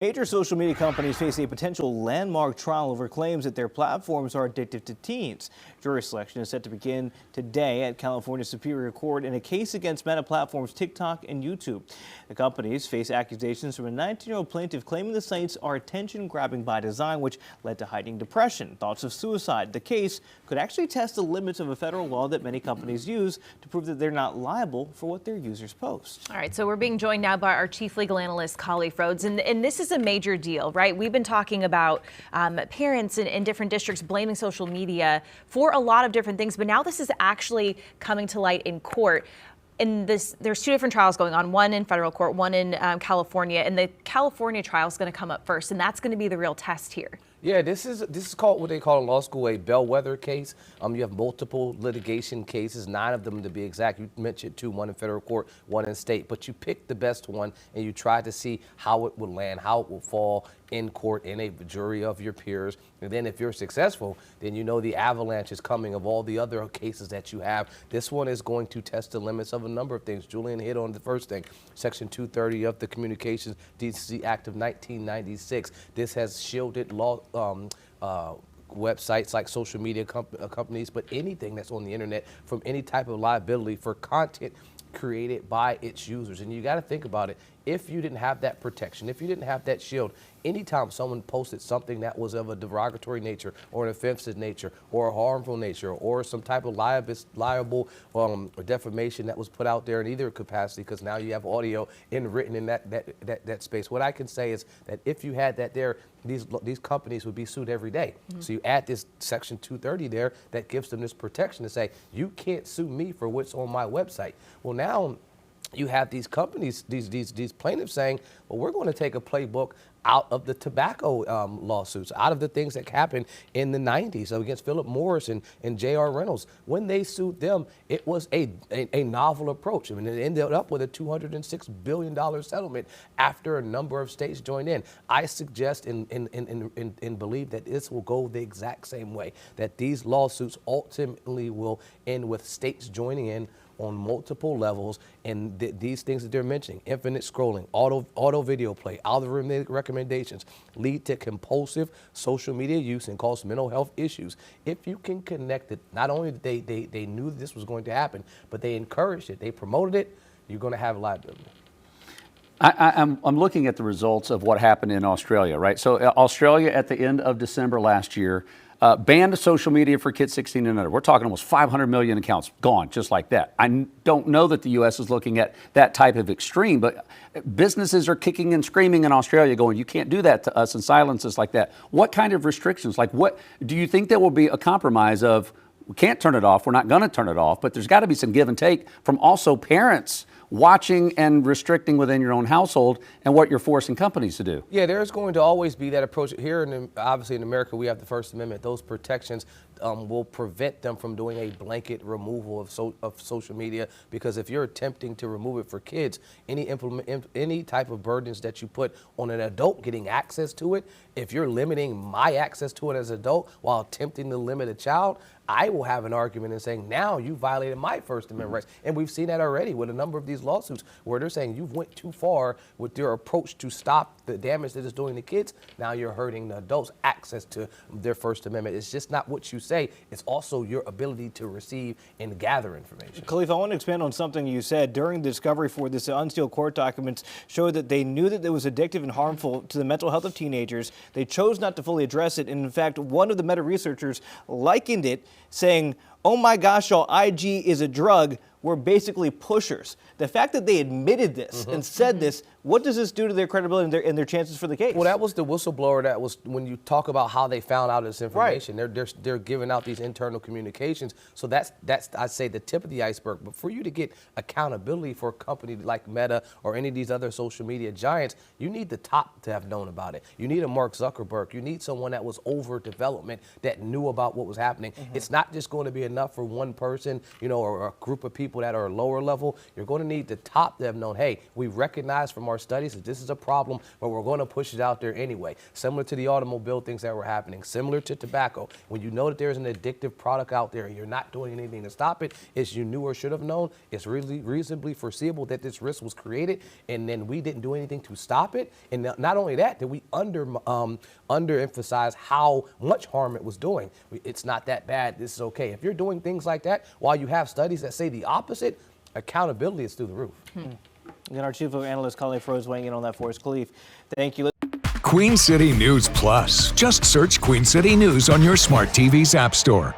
Major social media companies face a potential landmark trial over claims that their platforms are addictive to teens. Jury selection is set to begin today at California Superior Court in a case against Meta platforms TikTok and YouTube. The companies face accusations from a 19-year-old plaintiff claiming the sites are attention-grabbing by design, which led to heightening depression, thoughts of suicide. The case could actually test the limits of a federal law that many companies use to prove that they're not liable for what their users post. All right, so we're being joined now by our chief legal analyst, Collie Rhodes, and this is a major deal, right? We've been talking about parents in different districts blaming social media for a lot of different things, but now this is actually coming to light in court. There's two different trials going on, one in federal court, one in California, and the California trial is going to come up first, and that's going to be the real test here. Yeah, this is called what they call in law school a bellwether case. You have multiple litigation cases, 9 of them to be exact. You mentioned 2, one in federal court, one in state. But you pick the best one and you try to see how it would land, how it will fall in court in a jury of your peers. And then if you're successful, then you know the avalanche is coming of all the other cases that you have. This one is going to test the limits of a number of things. Julian hit on the first thing, Section 230 of the Communications Decency Act of 1996. This has shielded law websites like social media companies, but anything that's on the internet from any type of liability for content created by its users. And you got to think about it. If you didn't have that protection, if you didn't have that shield, anytime someone posted something that was of a derogatory nature or an offensive nature or a harmful nature or some type of liable or defamation that was put out there in either capacity, because now you have audio written in that space. What I can say is that if you had that there, these companies would be sued every day. Mm-hmm. So you add this Section 230 there that gives them this protection to say, you can't sue me for what's on my website. Well, now you have these companies, these plaintiffs saying, well, we're going to take a playbook out of the tobacco lawsuits, out of the things that happened in the 90s against Philip Morris and J.R. Reynolds. When they sued them, it was a novel approach. I mean, it ended up with a $206 billion settlement after a number of states joined in. I suggest and believe that this will go the exact same way, that these lawsuits ultimately will end with states joining in on multiple levels, and these things that they're mentioning, infinite scrolling, auto video play, algorithm recommendations, lead to compulsive social media use and cause mental health issues. If you can connect it, not only did they knew this was going to happen, but they encouraged it, they promoted it, you're going to have liability. I'm looking at the results of what happened in Australia, right? So Australia at the end of December last year banned social media for kids 16 and under. We're talking almost 500 million accounts gone just like that. I don't know that the U.S. is looking at that type of extreme, but businesses are kicking and screaming in Australia going, you can't do that to us, and silence us like that. What kind of restrictions? Like, what do you think there will be a compromise of, we can't turn it off, we're not going to turn it off, but there's got to be some give and take from also parents watching and restricting within your own household and what you're forcing companies to do? Yeah, there's going to always be that approach. Here, obviously in America, we have the First Amendment. Those protections will prevent them from doing a blanket removal of social media, because if you're attempting to remove it for kids, any type of burdens that you put on an adult getting access to it, if you're limiting my access to it as an adult while attempting to limit a child, I will have an argument in saying, now you violated my First Amendment rights. And we've seen that already with a number of these lawsuits where they're saying you've went too far with your approach to stop the damage that it's doing to kids. Now you're hurting the adults' access to their First Amendment. It's just not what you say. It's also your ability to receive and gather information. Khalif, I want to expand on something you said. During the discovery for this, unsealed court documents showed that they knew that it was addictive and harmful to the mental health of teenagers. They chose not to fully address it. And in fact, one of the Meta researchers likened it, saying, oh my gosh, y'all, IG is a drug. We're basically pushers. The fact that they admitted this and said this, what does this do to their credibility and their chances for the case? Well, that was the whistleblower. That was when you talk about how they found out this information. Right. They're giving out these internal communications. So that's I'd say the tip of the iceberg. But for you to get accountability for a company like Meta or any of these other social media giants, you need the top to have known about it. You need a Mark Zuckerberg. You need someone that was over development that knew about what was happening. It's not just going to be enough for one person, or a group of people people that are lower level, you're going to need to top them knowing, hey, we recognize from our studies that this is a problem, but we're going to push it out there anyway. Similar to the automobile things that were happening, similar to tobacco. When you know that there's an addictive product out there and you're not doing anything to stop it, as you knew or should have known, it's really reasonably foreseeable that this risk was created, and then we didn't do anything to stop it. And not only that, we underemphasize how much harm it was doing. It's not that bad. This is okay. If you're doing things like that while you have studies that say the opposite, accountability is through the roof. Again, our chief of analyst, Khalif Rhodes, weighing in on that for us. Khalif, thank you. Queen City News Plus. Just search Queen City News on your smart TV's app store.